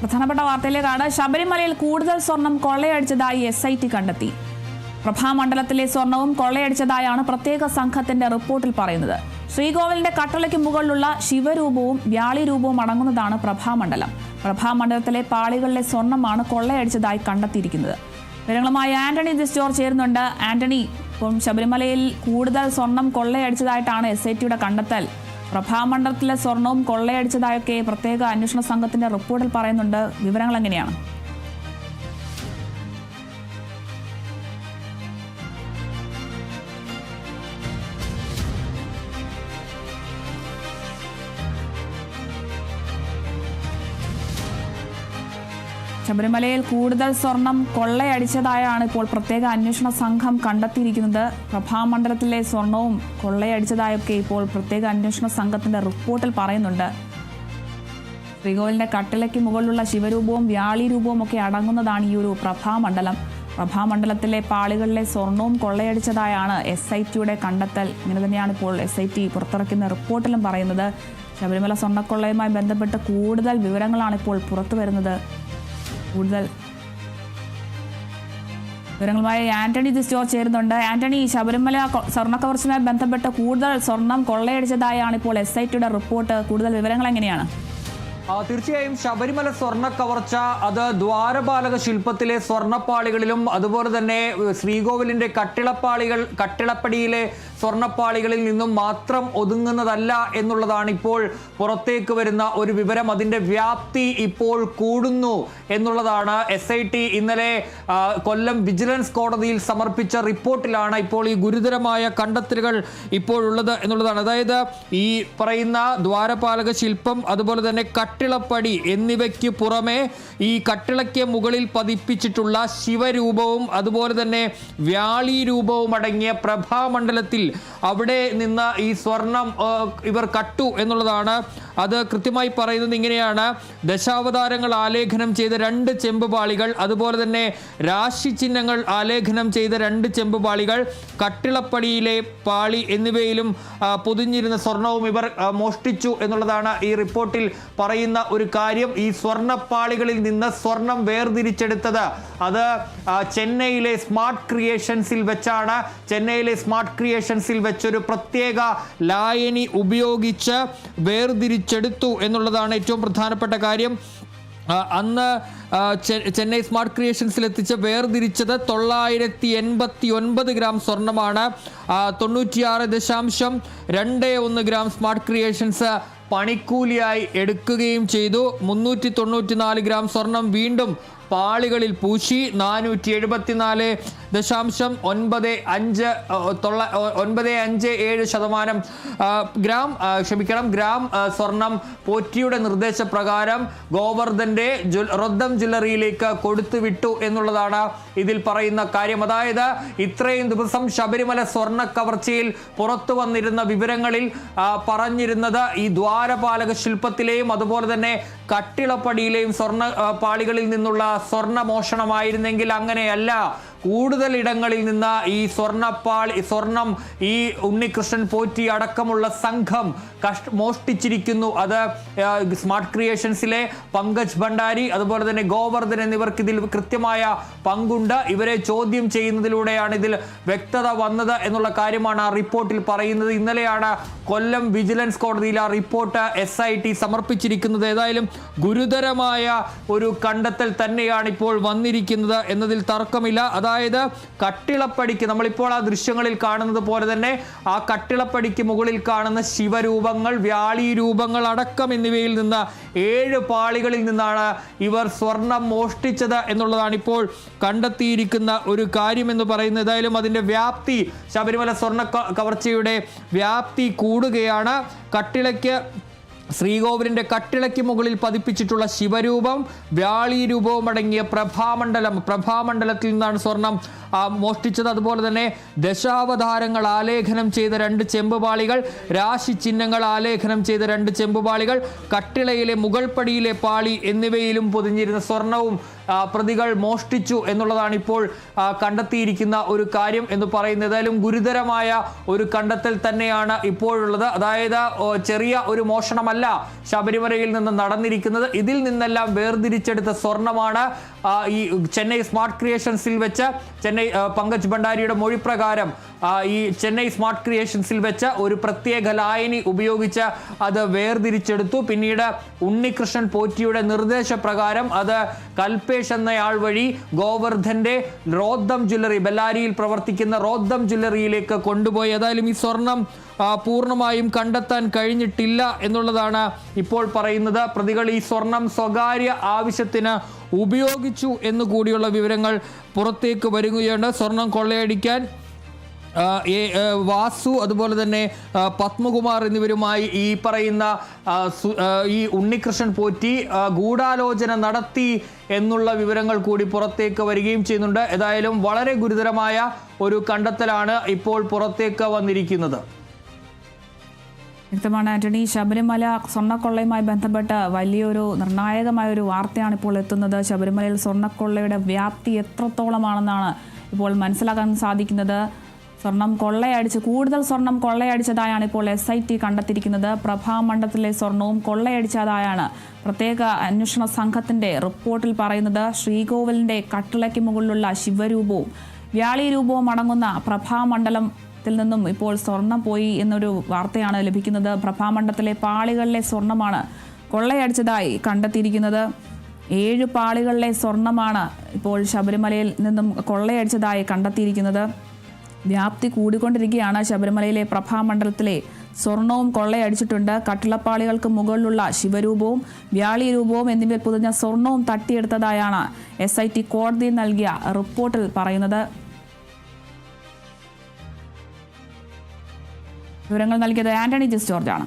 പ്രധാനപ്പെട്ട വാർത്തയിലേക്കാണ്. ശബരിമലയിൽ കൂടുതൽ സ്വർണം കൊള്ളയടിച്ചതായി SIT കണ്ടെത്തി. പ്രഭാമണ്ഡലത്തിലെ സ്വർണവും കൊള്ളയടിച്ചതായാണ് പ്രത്യേക സംഘത്തിന്റെ റിപ്പോർട്ടിൽ പറയുന്നത്. ശ്രീകോവിലിന്റെ കട്ടളയ്ക്ക് മുകളിലുള്ള ശിവരൂപവും വ്യാളി രൂപവും അടങ്ങുന്നതാണ് പ്രഭാമണ്ഡലം. പ്രഭാമണ്ഡലത്തിലെ പാളികളിലെ സ്വർണമാണ് കൊള്ളയടിച്ചതായി കണ്ടെത്തിയിരിക്കുന്നത്. വിവരങ്ങളുമായി ആന്റണി ദിസ്റ്റോർ ചേരുന്നുണ്ട്. ആന്റണി, ഇപ്പം ശബരിമലയിൽ കൂടുതൽ സ്വർണം കൊള്ളയടിച്ചതായിട്ടാണ് SITയുടെ കണ്ടെത്തൽ. പ്രഭാമണ്ഡലത്തിലെ സ്വർണവും കൊള്ളയടിച്ചതായൊക്കെ പ്രത്യേക അന്വേഷണ സംഘത്തിന്റെ റിപ്പോർട്ടിൽ പറയുന്നുണ്ട്. വിവരങ്ങൾ എങ്ങനെയാണ്? ശബരിമലയിൽ കൂടുതൽ സ്വർണം കൊള്ളയടിച്ചതായാണ് ഇപ്പോൾ പ്രത്യേക അന്വേഷണ സംഘം കണ്ടെത്തിയിരിക്കുന്നത്. പ്രഭാമണ്ഡലത്തിലെ സ്വർണവും കൊള്ളയടിച്ചതായൊക്കെ ഇപ്പോൾ പ്രത്യേക അന്വേഷണ സംഘത്തിന്റെ റിപ്പോർട്ടിൽ പറയുന്നുണ്ട്. ശ്രീകോവിലിന്റെ കട്ടിലയ്ക്ക് മുകളിലുള്ള ശിവരൂപവും വ്യാളി രൂപവും ഒക്കെ അടങ്ങുന്നതാണ് ഈ ഒരു പ്രഭാമണ്ഡലം. പ്രഭാമണ്ഡലത്തിലെ പാളികളിലെ സ്വർണവും കൊള്ളയടിച്ചതായാണ് SITയുടെ കണ്ടെത്തൽ. ഇങ്ങനെ തന്നെയാണ് ഇപ്പോൾ SIT പുറത്തിറക്കുന്ന റിപ്പോർട്ടിലും പറയുന്നത്. ശബരിമല സ്വർണ്ണക്കൊള്ളയുമായി ബന്ധപ്പെട്ട് കൂടുതൽ വിവരങ്ങളാണ് ഇപ്പോൾ പുറത്തു വരുന്നത്. കൂടുതൽ വിവരങ്ങളുമായി ആന്റണി ദിസ്റ്റോർ ചേരുന്നുണ്ട്. ആന്റണി, ശബരിമല സ്വർണ്ണക്കവർച്ചയുമായി ബന്ധപ്പെട്ട് കൂടുതൽ സ്വർണം കൊള്ളയടിച്ചതായാണ് ഇപ്പോൾ SITയുടെ റിപ്പോർട്ട്. കൂടുതൽ വിവരങ്ങൾ എങ്ങനെയാണ്? തീർച്ചയായും ശബരിമല സ്വർണ്ണ കവർച്ച അത് ദ്വാരപാലക ശില്പത്തിലെ സ്വർണ്ണപ്പാളികളിലും അതുപോലെ തന്നെ ശ്രീകോവിലിന്റെ കട്ടിളപ്പടിയിലെ സ്വർണ്ണപ്പാളികളിൽ നിന്നും മാത്രം ഒതുങ്ങുന്നതല്ല എന്നുള്ളതാണ് ഇപ്പോൾ പുറത്തേക്ക് വരുന്ന ഒരു വിവരം. അതിന്റെ വ്യാപ്തി ഇപ്പോൾ കൂടുന്നു എന്നുള്ളതാണ് SIT ഇന്നലെ കൊല്ലം വിജിലൻസ് കോടതിയിൽ സമർപ്പിച്ച റിപ്പോർട്ടിലാണ് ഇപ്പോൾ ഈ ഗുരുതരമായ കണ്ടെത്തലുകൾ ഇപ്പോഴുള്ളത് എന്നുള്ളതാണ്. അതായത് ഈ പറയുന്ന ദ്വാരപാലക ശില്പം അതുപോലെ തന്നെ കട്ടിളപ്പടി എന്നിവയ്ക്ക് പുറമെ ഈ കട്ടിളയ്ക്ക് മുകളിൽ പതിപ്പിച്ചിട്ടുള്ള ശിവരൂപവും അതുപോലെ തന്നെ വ്യാളി രൂപവും അടങ്ങിയ പ്രഭാമണ്ഡലത്തിൽ അവിടെ നിന്ന് ഈ സ്വർണം ഇവർ കട്ടു എന്നുള്ളതാണ്. അത് കൃത്യമായി പറയുന്നത് ഇങ്ങനെയാണ്: ദശാവതാരങ്ങൾ ആലേഖനം ചെയ്ത 2 ചെമ്പുപാളികൾ, അതുപോലെ തന്നെ രാശി ചിഹ്നങ്ങൾ ആലേഖനം ചെയ്ത 2 ചെമ്പുപാളികൾ, കട്ടിളപ്പടിയിലെ പാളി എന്നിവയിലും പൊതിഞ്ഞിരുന്ന സ്വർണവും ഇവർ മോഷ്ടിച്ചു എന്നുള്ളതാണ് ഈ റിപ്പോർട്ടിൽ പറയുന്ന ഒരു കാര്യം. ഈ സ്വർണ്ണപ്പാളികളിൽ നിന്ന് സ്വർണം വേർതിരിച്ചെടുത്തത് അത് ചെന്നൈയിലെ സ്മാർട്ട് ക്രിയേഷൻസിൽ വെച്ചാണ്. ചെന്നൈയിലെ സ്മാർട്ട് ക്രിയേഷൻസിൽ വെച്ചൊരു പ്രത്യേക ലായനി ഉപയോഗിച്ച് വേർതിരിച്ചെടുത്തു എന്നുള്ളതാണ് ഏറ്റവും പ്രധാനപ്പെട്ട കാര്യം. അന്ന് ചെന്നൈ സ്മാർട്ട് ക്രിയേഷൻസിൽ എത്തിച്ച് വേർതിരിച്ചത് 989 ഗ്രാം സ്വർണമാണ്. 96.21 ഗ്രാം സ്മാർട്ട് ക്രിയേഷൻസ് പണിക്കൂലിയായി എടുക്കുകയും ചെയ്തു. 394 ഗ്രാം സ്വർണം വീണ്ടും പാളികളിൽ പൂശി. 475.957% ഗ്രാം സ്വർണം പോറ്റിയുടെ നിർദ്ദേശപ്രകാരം ഗോവർദ്ധന്റെ റൊദ്ദം ജ്വല്ലറിയിലേക്ക് കൊടുത്തുവിട്ടു എന്നുള്ളതാണ് ഇതിൽ പറയുന്ന കാര്യം. അതായത് ഇത്രയും ദിവസം ശബരിമല സ്വർണ്ണ കവർച്ചയിൽ പുറത്തു വന്നിരുന്ന വിവരങ്ങളിൽ പറഞ്ഞിരുന്നത് ഈ ദ്വാരപാലക ശില്പത്തിലെയും അതുപോലെ തന്നെ കട്ടിളപ്പടിയിലെയും സ്വർണ്ണ പാളികളിൽ നിന്നുള്ള സ്വർണ്ണമോഷണമായിരുന്നെങ്കിൽ അങ്ങനെയല്ല. കൂടുതൽ ഇടങ്ങളിൽ നിന്ന് ഈ സ്വർണം ഈ ഉണ്ണികൃഷ്ണൻ പോറ്റി അടക്കമുള്ള സംഘം മോഷ്ടിച്ചിരിക്കുന്നു. അത് സ്മാർട്ട് ക്രിയേഷൻസിലെ പങ്കജ് ഭണ്ഡാരി അതുപോലെ തന്നെ ഗോവർദ്ധൻ എന്നിവർക്ക് ഇതിൽ കൃത്യമായ പങ്കുണ്ട്. ഇവരെ ചോദ്യം ചെയ്യുന്നതിലൂടെയാണ് ഇതിൽ വ്യക്തത വന്നത് എന്നുള്ള കാര്യമാണ് ആ റിപ്പോർട്ടിൽ പറയുന്നത്. ഇന്നലെയാണ് കൊല്ലം വിജിലൻസ് കോടതിയിൽ ആ റിപ്പോർട്ട് SIT സമർപ്പിച്ചിരിക്കുന്നത്. ഏതായാലും ഗുരുതരമായ ഒരു കണ്ടെത്തൽ തന്നെയാണ് ഇപ്പോൾ വന്നിരിക്കുന്നത് എന്നതിൽ തർക്കമില്ല. അതായത് കട്ടിളപ്പടിക്ക് നമ്മളിപ്പോൾ ആ ദൃശ്യങ്ങളിൽ കാണുന്നത് പോലെ തന്നെ ആ കട്ടിളപ്പടിക്ക് മുകളിൽ കാണുന്ന ശിവരൂപങ്ങൾ, വ്യാളി രൂപങ്ങൾ അടക്കം എന്നിവയിൽ നിന്ന് 7 പാളികളിൽ നിന്നാണ് ഇവർ സ്വർണം മോഷ്ടിച്ചത് എന്നുള്ളതാണ് ഇപ്പോൾ കണ്ടെത്തിയിരിക്കുന്ന ഒരു കാര്യം എന്ന് പറയുന്നത്. ഏതായാലും അതിൻ്റെ വ്യാപ്തി, ശബരിമല സ്വർണ്ണ കവർച്ചയുടെ വ്യാപ്തി കൂടുകയാണ്. ശ്രീകോവിലിന്റെ കട്ടിളയ്ക്ക് മുകളിൽ പതിപ്പിച്ചിട്ടുള്ള ശിവരൂപം, വ്യാളി രൂപവും അടങ്ങിയ പ്രഭാമണ്ഡലത്തിൽ നിന്നാണ് സ്വർണം മോഷ്ടിച്ചത്. അതുപോലെ തന്നെ ദശാവതാരങ്ങൾ ആലേഖനം ചെയ്ത 2 ചെമ്പുപാളികൾ, രാശി ചിഹ്നങ്ങൾ ആലേഖനം ചെയ്ത 2 ചെമ്പുപാളികൾ, കട്ടിളയിലെ മുകൾപ്പടിയിലെ പാളി എന്നിവയിലും പൊതിഞ്ഞിരുന്ന സ്വർണവും പ്രതികൾ മോഷ്ടിച്ചു എന്നുള്ളതാണ് ഇപ്പോൾ കണ്ടെത്തിയിരിക്കുന്ന ഒരു കാര്യം എന്ന് പറയുന്നത്. ഏതായാലും ഗുരുതരമായ ഒരു കണ്ടെത്തൽ തന്നെയാണ് ഇപ്പോഴുള്ളത്. അതായത് ചെറിയ ഒരു മോഷണമല്ല ശബരിമലയിൽ നിന്ന് നടന്നിരിക്കുന്നത്. ഇതിൽ നിന്നെല്ലാം വേർതിരിച്ചെടുത്ത സ്വർണമാണ് ഈ ചെന്നൈ സ്മാർട്ട് ക്രിയേഷൻസിൽ വെച്ച് പങ്കജ് ഭണ്ഡാരിയുടെ മൊഴി പ്രകാരം ഈ ചെന്നൈ സ്മാർട്ട് ക്രിയേഷൻസിൽ വെച്ച് ഒരു പ്രത്യേക ലായനി ഉപയോഗിച്ച് അത് വേർതിരിച്ചെടുത്തു. പിന്നീട് ഉണ്ണികൃഷ്ണൻ പോറ്റിയുടെ നിർദ്ദേശപ്രകാരം അത് കൽപേഷ് എന്നയാൾ വഴി ഗോവർദ്ധന്റെ റോദ്ദം ജ്വല്ലറി, ബെല്ലാരിയിൽ പ്രവർത്തിക്കുന്ന റോദ്ദം ജ്വല്ലറിയിലേക്ക് കൊണ്ടുപോയി. ഏതായാലും ഈ സ്വർണം പൂർണ്ണമായും കണ്ടെത്താൻ കഴിഞ്ഞിട്ടില്ല എന്നുള്ളതാണ് ഇപ്പോൾ പറയുന്നത്. പ്രതികൾ ഈ സ്വർണം സ്വകാര്യ ആവശ്യത്തിന് ഉപയോഗിച്ചു എന്ന് കൂടിയുള്ള വിവരങ്ങൾ പുറത്തേക്ക് വരികയാണ്. സ്വർണം കൊള്ളയടിക്കാൻ വാസു അതുപോലെ തന്നെ പത്മകുമാർ എന്നിവരുമായി ഈ പറയുന്ന ഈ ഉണ്ണികൃഷ്ണൻ പോറ്റി ഗൂഢാലോചന നടത്തി എന്നുള്ള വിവരങ്ങൾ കൂടി പുറത്തേക്ക് വരികയും ചെയ്യുന്നുണ്ട്. ഏതായാലും വളരെ ഗുരുതരമായ ഒരു കണ്ടെത്തലാണ് ഇപ്പോൾ പുറത്തേക്ക് വന്നിരിക്കുന്നത്. വ്യക്തമാണ് ആന്റണി. ശബരിമല സ്വർണ്ണക്കൊള്ളയുമായി ബന്ധപ്പെട്ട് വലിയൊരു നിർണായകമായ ഒരു വാർത്തയാണ് ഇപ്പോൾ എത്തുന്നത്. ശബരിമലയിൽ സ്വർണ്ണക്കൊള്ളയുടെ വ്യാപ്തി എത്രത്തോളമാണെന്നാണ് ഇപ്പോൾ മനസ്സിലാക്കാൻ സാധിക്കുന്നത്. കൂടുതൽ സ്വർണം കൊള്ളയടിച്ചതായാണ് ഇപ്പോൾ SIT കണ്ടെത്തിയിരിക്കുന്നത്. പ്രഭാമണ്ഡലത്തിലെ സ്വർണവും കൊള്ളയടിച്ചതായാണ് പ്രത്യേക അന്വേഷണ സംഘത്തിന്റെ റിപ്പോർട്ടിൽ പറയുന്നത്. ശ്രീകോവിലിന്റെ കട്ടിളയ്ക്ക് മുകളിലുള്ള ശിവരൂപവും വ്യാളി രൂപവും അടങ്ങുന്ന പ്രഭാമണ്ഡലത്തിൽ നിന്നും ഇപ്പോൾ സ്വർണം പോയി എന്നൊരു വാർത്തയാണ് ലഭിക്കുന്നത്. പ്രഭാമണ്ഡലത്തിലെ പാളികളിലെ സ്വർണമാണ് കൊള്ളയടിച്ചതായി കണ്ടെത്തിയിരിക്കുന്നത്. 7 പാളികളിലെ സ്വർണമാണ് ഇപ്പോൾ ശബരിമലയിൽ നിന്നും കൊള്ളയടിച്ചതായി കണ്ടെത്തിയിരിക്കുന്നത്. വ്യാപ്തി കൂടിക്കൊണ്ടിരിക്കുകയാണ്. ശബരിമലയിലെ പ്രഭാമണ്ഡലത്തിലെ സ്വർണവും കൊള്ളയടിച്ചിട്ടുണ്ട്. കട്ടിളപ്പാളികൾക്ക് മുകളിലുള്ള ശിവരൂപവും വ്യാളി രൂപവും എന്നിവയിൽ പൊതിഞ്ഞ സ്വർണവും തട്ടിയെടുത്തതായാണ് SIT കോടതിയിൽ നൽകിയ റിപ്പോർട്ടിൽ പറയുന്നത്. വിവരങ്ങൾ നൽകിയത് ആന്റണി ജോർജാണ്.